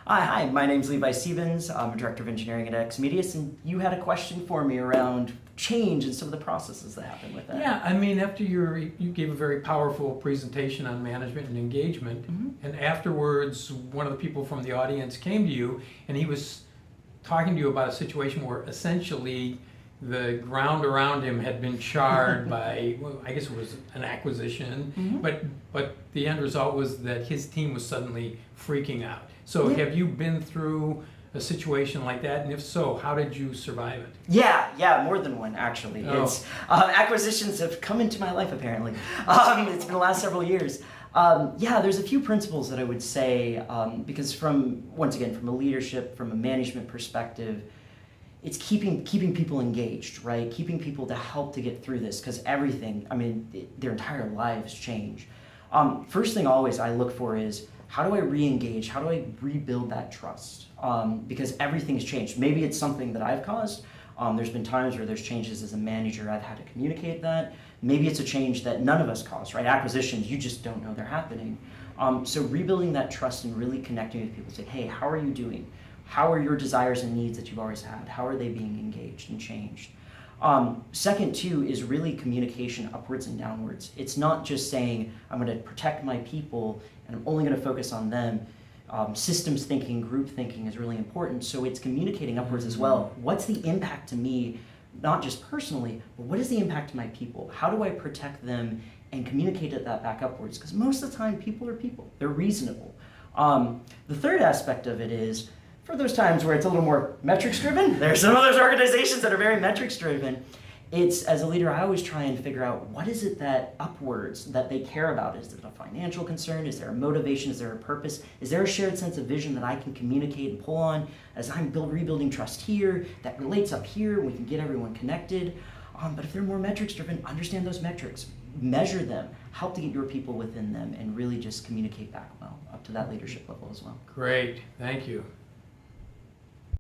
Hi, my name's Levi Stevens. I'm a Director of Engineering at Xmedius, and you had a question for me around change and some of the processes that happen with that. Yeah, I mean, after you gave a very powerful presentation on management and engagement, and afterwards, one of the people from the audience came to you, and he was talking to you about a situation where essentially the ground around him had been charred by, well, I guess it was an acquisition, but the end result was that his team was suddenly freaking out. So have you been through a situation like that, and if so, how did you survive it? Yeah, more than one actually. Oh. It's acquisitions have come into my life apparently. It's been the last several years. There's a few principles that I would say because once again from a leadership, from a management perspective, it's keeping people engaged, right? Keeping people to help to get through this because everything, their entire lives change. First thing always I look for is how do I re-engage? How do I rebuild that trust? Because everything's changed. Maybe it's something that I've caused. There's been times where there's changes as a manager I've had to communicate that. Maybe it's a change that none of us caused, right? Acquisitions, you just don't know they're happening. So rebuilding that trust and really connecting with people, say, hey, how are you doing? How are your desires and needs that you've always had? How are they being engaged and changed? Second, too, is really communication upwards and downwards. It's not just saying, I'm going to protect my people and I'm only going to focus on them. Systems thinking, group thinking is really important. So it's communicating upwards as well. What's the impact to me, not just personally, but what is the impact to my people? How do I protect them and communicate that back upwards? Because most of the time, people are people. They're reasonable. The third aspect of it is, for those times where it's a little more metrics driven, there's some of those organizations that are very metrics driven. It's, as a leader, I always try and figure out what is it that upwards that they care about. Is it a financial concern? Is there a motivation? Is there a purpose? Is there a shared sense of vision that I can communicate and pull on as I'm rebuilding trust here, that relates up here, we can get everyone connected. But if they're more metrics driven, understand those metrics, measure them, help to get your people within them, and really just communicate back well up to that leadership level as well. Great, thank you.